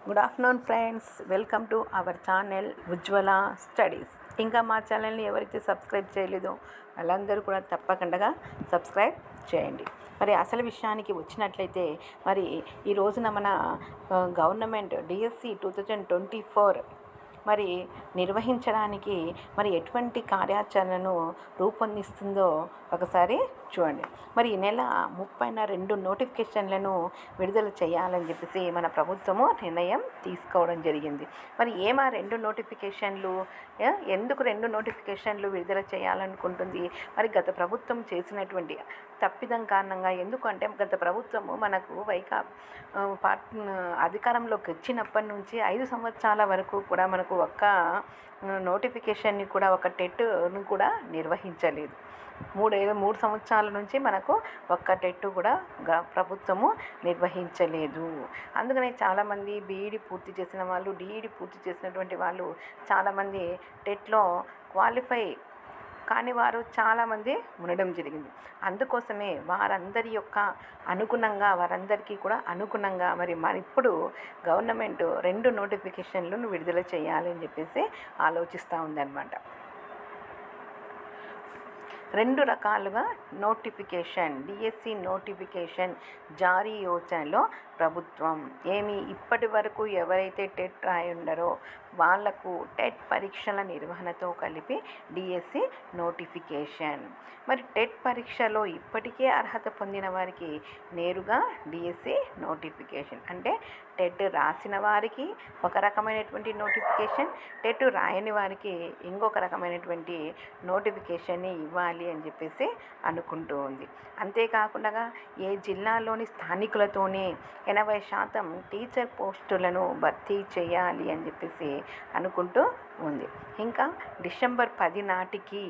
Good afternoon friends, welcome to our channel Ujjwala studies. ఇంకా మా ఛానల్ని ఎవరైతే సబ్స్క్రైబ్ చేయలేదో వాళ్ళందరూ కూడా తప్పకుండా సబ్స్క్రైబ్ చేయండి. మరి అసలు విషయానికి వచ్చినట్లయితే మరి ఈ రోజున మన గవర్నమెంట్ డిఎస్సి 2024 మరి నిర్వహించడానికి మరి ఎటువంటి కార్యాచరణను రూపొందిస్తుందో ఒకసారి చూడండి. మరి ఈ నెల 30న 2 నోటిఫికేషన్లను విడుదల చేయాలని చెప్పేసి మన ప్రభుత్వము నిర్ణయం తీసుకోవడం జరిగింది. మరి ఏమా 2 నోటిఫికేషన్లు, ఎందుకు 2 నోటిఫికేషన్లు విడుదల చేయాలనుకుంటుంది? మరి గత ప్రభుత్వం చేసినటువంటి తప్పిదం కారణంగా, ఎందుకంటే గత ప్రభుత్వము మనకు అధికారంలోకి వచ్చినప్పటి నుంచి 5 సంవత్సరాల వరకు కూడా మనకు ఒక్క నోటిఫికేషన్ని కూడా, ఒక టెట్ను కూడా నిర్వహించలేదు. 3 సంవత్సరాల నుంచి మనకు ఒక్క టెట్ కూడా ప్రభుత్వము నిర్వహించలేదు. అందుకనే చాలామంది బీఈడి పూర్తి చేసిన వాళ్ళు, డిఈడి పూర్తి చేసినటువంటి వాళ్ళు చాలామంది టెట్లో క్వాలిఫై కాని వారు చాలామంది ఉండడం జరిగింది. అందుకోసమే వారందరికీ కూడా అనుగుణంగా మరి ఇప్పుడు గవర్నమెంట్ 2 నోటిఫికేషన్లను విడుదల చేయాలని చెప్పేసి ఆలోచిస్తూ ఉందన్నమాట. 2 రకాలుగా నోటిఫికేషన్, డిఎస్సి నోటిఫికేషన్ జారీ యోచనలో ప్రభుత్వం ఇప్పటి వరకు ఎవరైతే టెట్ రాయి ఉన్నారో వాళ్లకు టెట్ పరీక్షల నిర్వహణతో కలిపి డిఎస్సి నోటిఫికేషన్. మరి టెట్ పరీక్షలో ఇప్పటికే అర్హత పొందిన వారికి నేరుగా డిఎస్సి నోటిఫికేషన్. అంటే టెట్ రాసిన వారికి ఒక రకమైనటువంటి నోటిఫికేషన్, టెట్ రాయని వారికి ఇంకొక రకమైనటువంటి నోటిఫికేషన్ని ఇవ్వాలి అని చెప్పేసి అనుకుంటూ ఉంది. అంతేకాకుండా ఏ జిల్లాలోని స్థానికులతోనే 80% టీచర్ పోస్టులను భర్తీ చేయాలి అని చెప్పేసి అనుకుంటూ ఉంది. ఇంకా డిసెంబర్ 10 నాటికి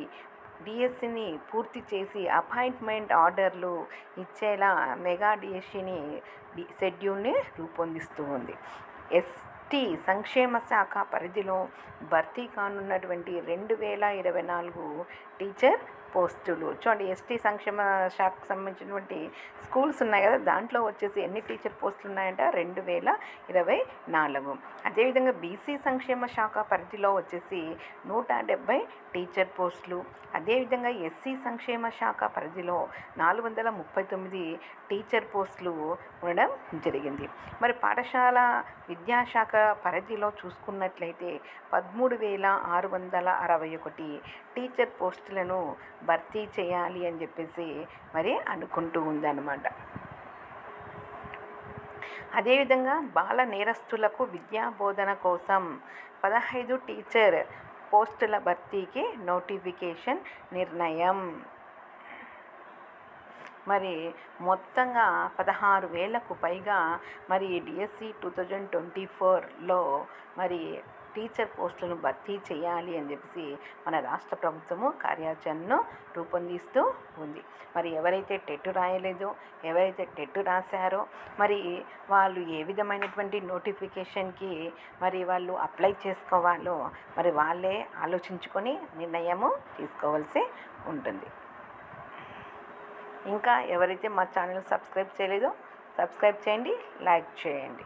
డిఎస్సిని పూర్తి చేసి అపాయింట్మెంట్ ఆర్డర్లు ఇచ్చేలా మెగా డిఎస్సిని షెడ్యూల్ని రూపొందిస్తూ ఉంది. ఎస్టీ సంక్షేమ శాఖ పరిధిలో భర్తీ కానున్నటువంటి 2024 టీచర్ పోస్టులు చూడండి. ఎస్టీ సంక్షేమ శాఖకు సంబంధించినటువంటి స్కూల్స్ ఉన్నాయి కదా, దాంట్లో వచ్చేసి ఎన్ని టీచర్ పోస్టులు ఉన్నాయంటే 2024. అదేవిధంగా బీసీ సంక్షేమ శాఖ పరిధిలో వచ్చేసి 170 టీచర్ పోస్టులు. అదేవిధంగా ఎస్సీ సంక్షేమ శాఖ పరిధిలో 439 టీచర్ పోస్టులు ఉండడం జరిగింది. మరి పాఠశాల విద్యాశాఖ పరిధిలో చూసుకున్నట్లయితే 13,661 టీచర్ పోస్టులను భర్తీ చేయాలి అని చెప్పేసి మరి అనుకుంటూ ఉందన్నమాట. అదేవిధంగా బాల నేరస్తులకు విద్యా బోధన కోసం 15 టీచర్ పోస్టుల భర్తీకి నోటిఫికేషన్ నిర్ణయం. మరి మొత్తంగా 16,000కు పైగా మరి డిఎస్సి 2024లో మరి టీచర్ పోస్టులను భర్తీ చేయాలి అని చెప్పేసి మన రాష్ట్ర ప్రభుత్వము కార్యాచరణను రూపొందిస్తూ ఉంది. మరి ఎవరైతే టెట్ రాయలేదో, ఎవరైతే టెట్ రాశారో మరి వాళ్ళు ఏ విధమైనటువంటి నోటిఫికేషన్కి మరి వాళ్ళు అప్లై చేసుకోవాలో మరి వాళ్ళే ఆలోచించుకొని నిర్ణయము తీసుకోవాల్సి ఉంటుంది. ఇంకా ఎవరైతే మా ఛానల్ సబ్స్క్రైబ్ చేయలేదో సబ్స్క్రైబ్ చేయండి, లైక్ చేయండి.